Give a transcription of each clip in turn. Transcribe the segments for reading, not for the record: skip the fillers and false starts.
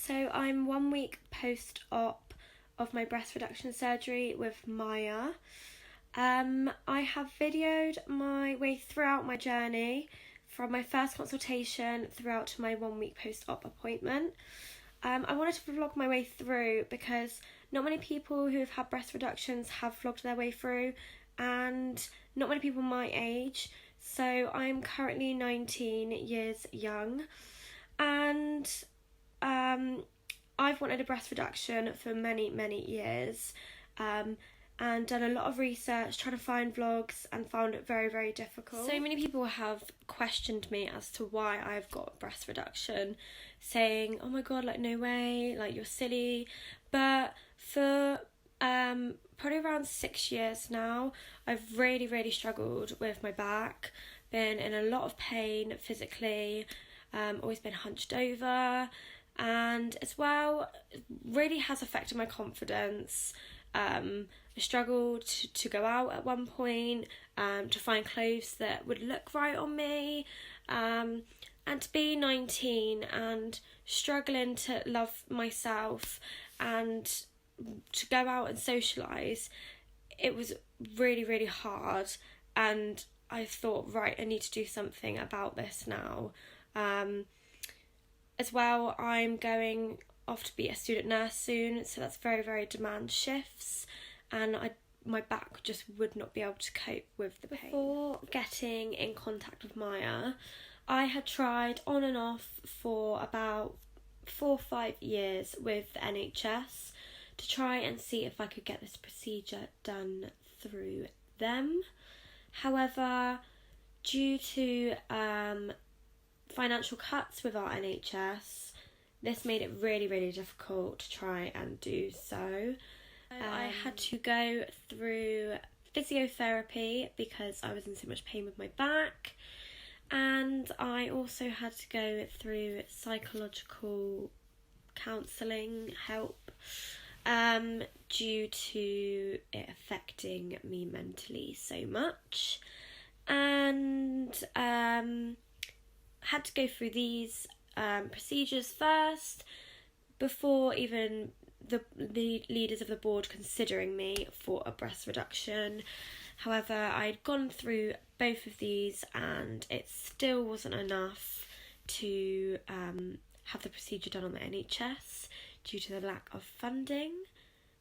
So I'm 1 week post-op of my breast reduction surgery with MYA. I have videoed my way throughout my journey from my first consultation throughout to my 1 week post-op appointment. I wanted to vlog my way through because not many people who have had breast reductions have vlogged their way through, and not many people my age. So I'm currently 19 years young, and I've wanted a breast reduction for many years, and done a lot of research trying to find vlogs and found it very difficult. So many people have questioned me as to why I've got a breast reduction, saying, oh my god, like no way, like you're silly. But for probably around 6 years now, I've really struggled with my back, been in a lot of pain physically, always been hunched over, and as well really has affected my confidence. I struggled to go out at one point, to find clothes that would look right on me, and to be 19 and struggling to love myself and to go out and socialise. It was really hard, and I thought, right, I need to do something about this now. As well, I'm going off to be a student nurse soon, so that's very demand shifts, and my back just would not be able to cope with the pain. Before getting in contact with MYA, I had tried on and off for about 4 or 5 years with the NHS to try and see if I could get this procedure done through them. However, due to financial cuts with our NHS, this made it really difficult to try and do so. I had to go through physiotherapy because I was in so much pain with my back, and I also had to go through psychological counselling help due to it affecting me mentally so much, and had to go through these procedures first before even the leaders of the board considering me for a breast reduction. However, I'd gone through both of these and it still wasn't enough to have the procedure done on the NHS due to the lack of funding.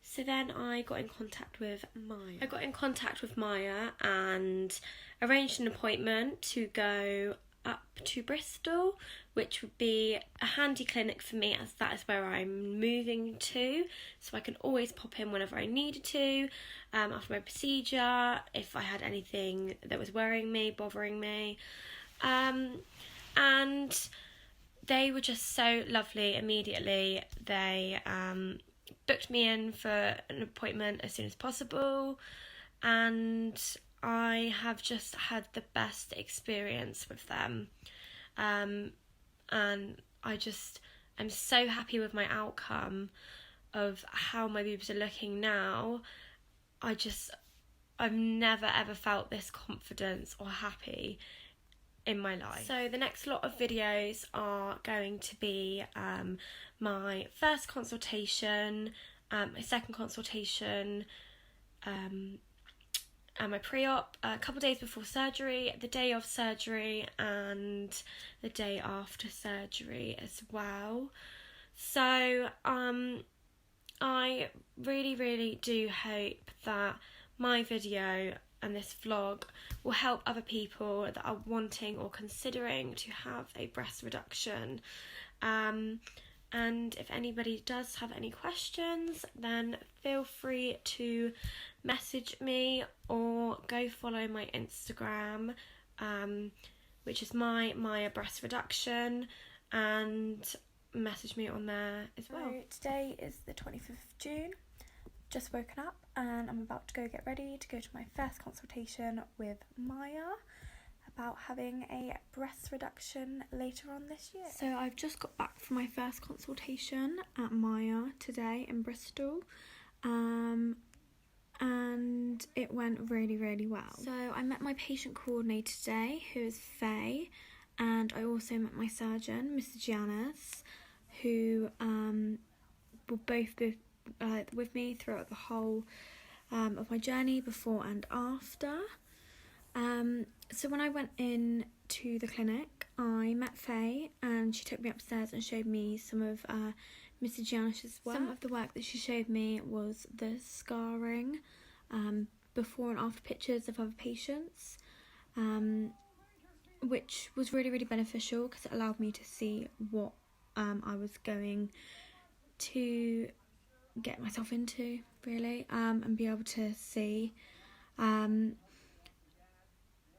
So then I got in contact with MYA. I got in contact with MYA and arranged an appointment to go up to Bristol, which would be a handy clinic for me as that is where I'm moving to, so I can always pop in whenever I needed to after my procedure if I had anything that was worrying me, bothering me, and they were just so lovely immediately. They booked me in for an appointment as soon as possible, and I have just had the best experience with them, and I'm so happy with my outcome of how my boobs are looking now. I've never ever felt this confidence or happy in my life. So the next lot of videos are going to be my first consultation, my second consultation, and my pre-op, a couple of days before surgery, the day of surgery, and the day after surgery as well. So I really do hope that my video and this vlog will help other people that are wanting or considering to have a breast reduction. And if anybody does have any questions, then feel free to message me or go follow my Instagram, which is MYA breast reduction, and message me on there as well. So today is the 25th of June. Just woken up and I'm about to go get ready to go to my first consultation with MYA about having a breast reduction later on this year. So I've just got back from my first consultation at MYA today in Bristol, and it went really well. So I met my patient coordinator today, who is Faye, and I also met my surgeon, Mr. Giannis, who will both be with me throughout the whole of my journey, before and after. So when I went in to the clinic, I met Faye, and she took me upstairs and showed me some of Mrs. Janish's work. Some of the work that she showed me was the scarring, before and after pictures of other patients, which was really, really beneficial because it allowed me to see what I was going to get myself into, really, and be able to see.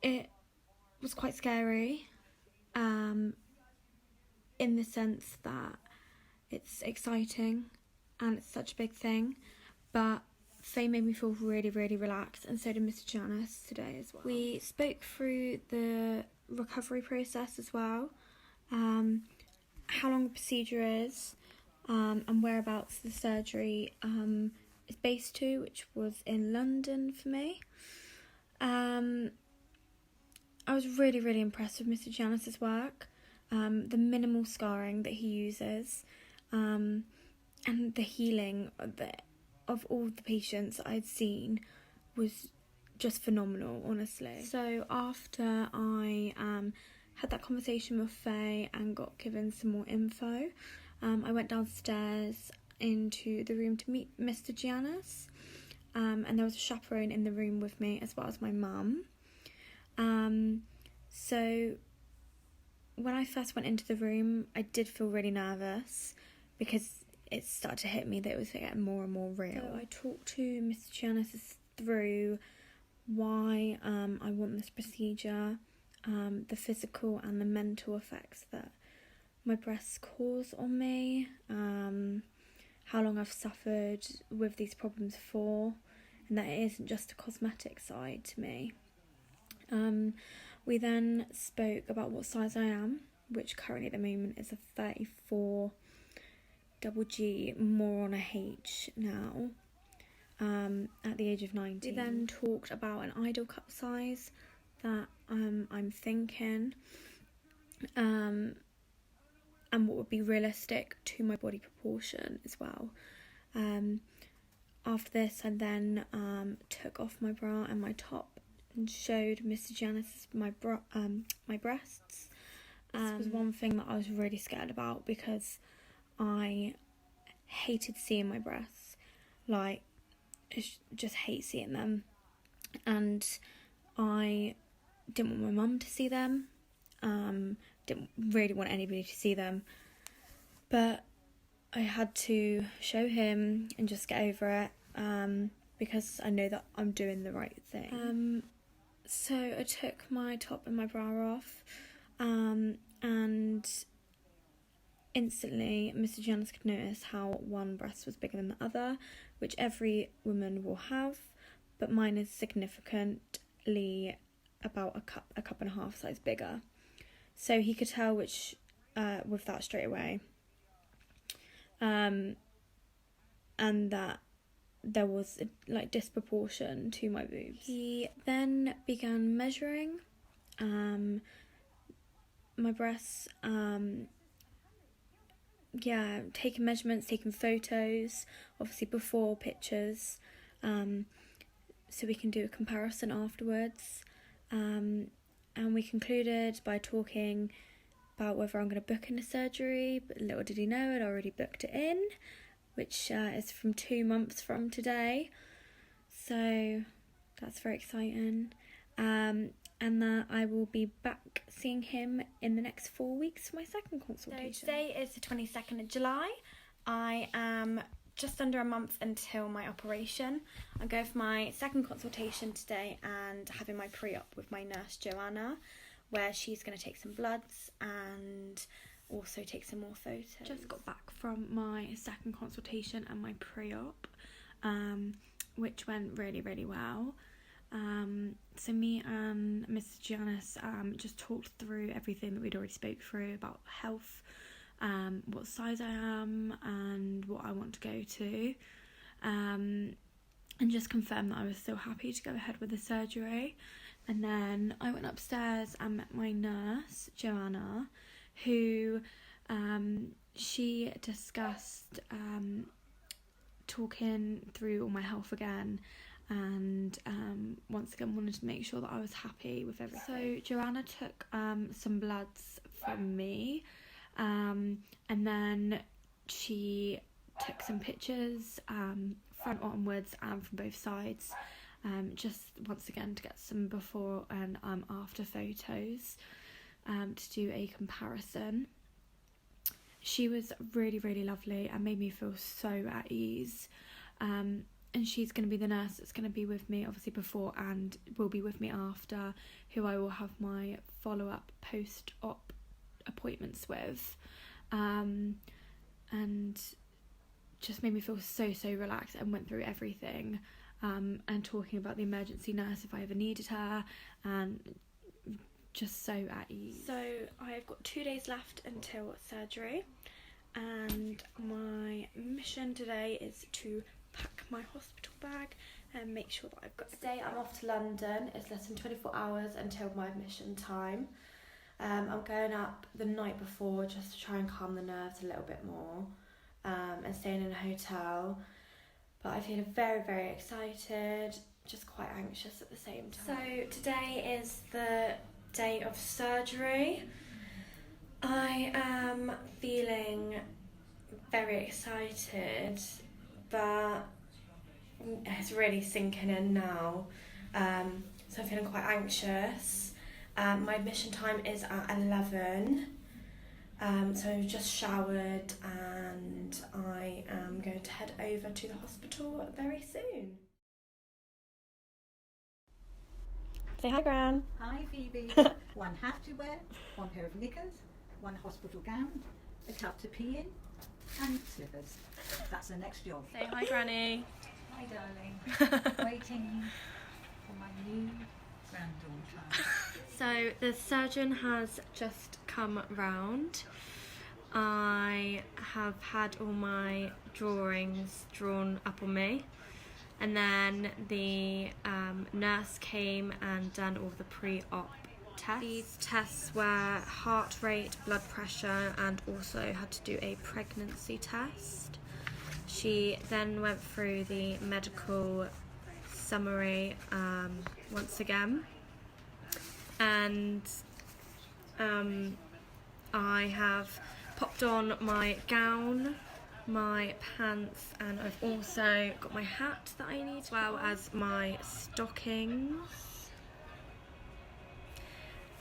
It was quite scary, in the sense that it's exciting and it's such a big thing, but Faye made me feel really, really relaxed, and so did Mr. Janice today as well. We spoke through the recovery process as well, how long the procedure is, and whereabouts the surgery is based to, which was in London for me. I was really, really impressed with Mr. Janice's work, the minimal scarring that he uses, and the healing of all the patients I'd seen was just phenomenal, honestly. So after I had that conversation with Faye and got given some more info, I went downstairs into the room to meet Mr. Giannis, and there was a chaperone in the room with me as well as my mum. So when I first went into the room, I did feel really nervous because it started to hit me that it was getting more and more real. So I talked to Mr. Giannis through why I want this procedure, the physical and the mental effects that my breasts cause on me, how long I've suffered with these problems for, and that it isn't just a cosmetic side to me. We then spoke about what size I am, which currently at the moment is a 34 double G, more on a H now, at the age of 19. We then talked about an ideal cup size that I'm thinking, and what would be realistic to my body proportion as well. After this, I then took off my bra and my top and showed Mr. Janice my breasts. This was one thing that I was really scared about because I hated seeing my breasts. Like, I just hate seeing them, and I didn't want my mum to see them. Didn't really want anybody to see them, but I had to show him and just get over it, because I know that I'm doing the right thing. So I took my top and my bra off, and instantly Mr. Janice could notice how one breast was bigger than the other, which every woman will have, but mine is significantly about a cup and a half size bigger. So he could tell which with that straight away, and that there was like disproportion to my boobs. He then began measuring my breasts, taking measurements, taking photos, obviously before pictures, so we can do a comparison afterwards. And we concluded by talking about whether I'm going to book in a surgery, but little did he know I'd already booked it in, which is from 2 months from today, so that's very exciting, and that I will be back seeing him in the next 4 weeks for my second consultation. So today is the 22nd of July. I am just under a month until my operation. I'm going for my second consultation today and having my pre-op with my nurse Joanna, where she's going to take some bloods and also take some more photos. Just got back from my second consultation and my pre-op, which went really, really well. So me and Mrs. Giannis just talked through everything that we'd already spoke through about health, what size I am and what I want to go to, and just confirmed that I was still happy to go ahead with the surgery. And then I went upstairs and met my nurse Joanna, who She discussed talking through all my health again, and once again wanted to make sure that I was happy with everything. So Joanna took some bloods from me, and then she took some pictures front onwards and from both sides, just once again to get some before and after photos, to do a comparison. She was really, really lovely and made me feel so at ease. And she's going to be the nurse that's going to be with me, obviously, before and will be with me after, who I will have my follow-up post-op appointments with. And just made me feel so, so relaxed, and went through everything, and talking about the emergency nurse if I ever needed her, and just so at ease. So I've got 2 days left until surgery, and my mission today is to pack my hospital bag and make sure that I've got... Today I'm off to London. It's less than 24 hours until my admission time. I'm going up the night before just to try and calm the nerves a little bit more, and staying in a hotel. But I feel very, very excited, just quite anxious at the same time. So today is the day of surgery. I am feeling very excited, but it's really sinking in now. So I'm feeling quite anxious. My admission time is at 11. So I've just showered and I am going to head over to the hospital very soon. Say hi, Gran. Hi Phoebe. One hat to wear, one pair of knickers, one hospital gown, a cup to pee in, and slippers. That's the next job. Say hi, Granny. Hi darling. Waiting for my new granddaughter. So the surgeon has just come round. I have had all my drawings drawn up on me, and then the nurse came and done all the pre-op tests. These tests were heart rate, blood pressure, and also had to do a pregnancy test. She then went through the medical summary once again, and I have popped on my gown, my pants, and I've also got my hat that I need, as well as my stockings,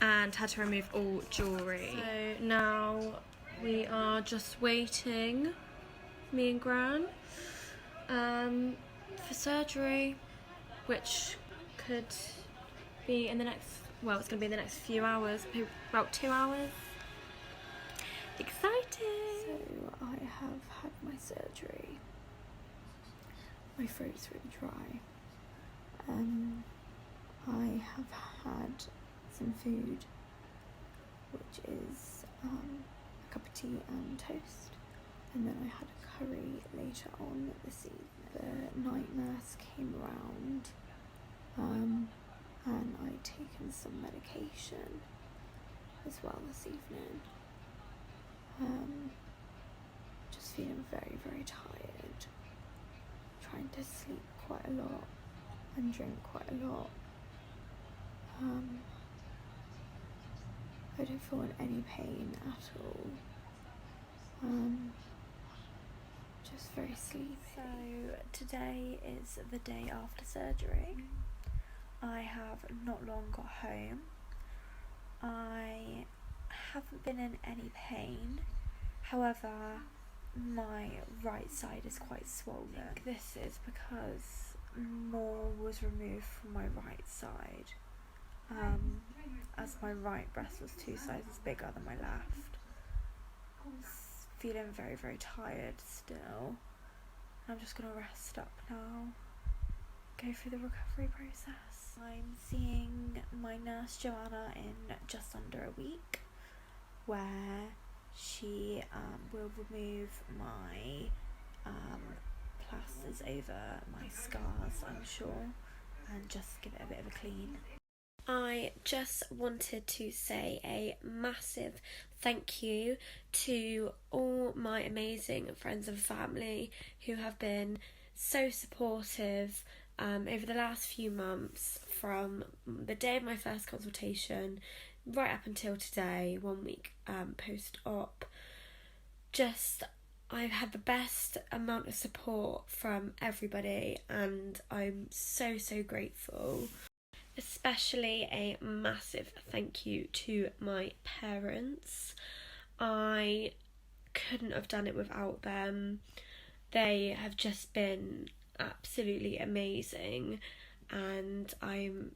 and had to remove all jewellery. So now we are just waiting, me and Gran, for surgery, which could be in the next, well, it's going to be in the next few hours, about 2 hours. Excited! So I have had my surgery. My throat's really dry. I have had some food, which is a cup of tea and toast, and then I had a curry later on this evening. The night nurse came around, and I'd taken some medication as well this evening. Just feeling very, very tired, trying to sleep quite a lot and drink quite a lot. I don't feel in any pain at all. Just very sleepy. So today is the day after surgery. I have not long got home. I haven't been in any pain, however my right side is quite swollen. I think this is because more was removed from my right side, as my right breast was 2 sizes bigger than my left. I'm feeling very, very tired still. I'm just going to rest up now, go through the recovery process. I'm seeing my nurse Joanna in just under a week, where she will remove my plasters over my scars, I'm sure, and just give it a bit of a clean. I just wanted to say a massive thank you to all my amazing friends and family who have been so supportive over the last few months, from the day of my first consultation right up until today, 1 week post-op. I've had the best amount of support from everybody, and I'm so grateful. Especially a massive thank you to my parents. I couldn't have done it without them. They have just been absolutely amazing, and I'm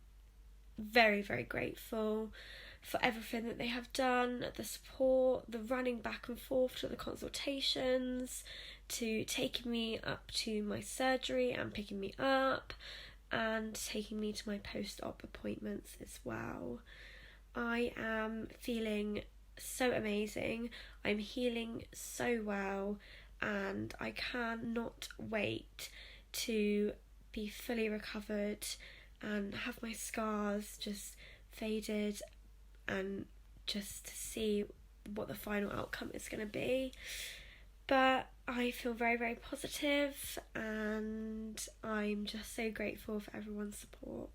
very grateful for everything that they have done, the support, the running back and forth to the consultations, to taking me up to my surgery and picking me up, and taking me to my post-op appointments as well. I am feeling so amazing. I'm healing so well, and I cannot wait to be fully recovered and have my scars just faded, and just to see what the final outcome is going to be. But I feel very positive, and I'm just so grateful for everyone's support.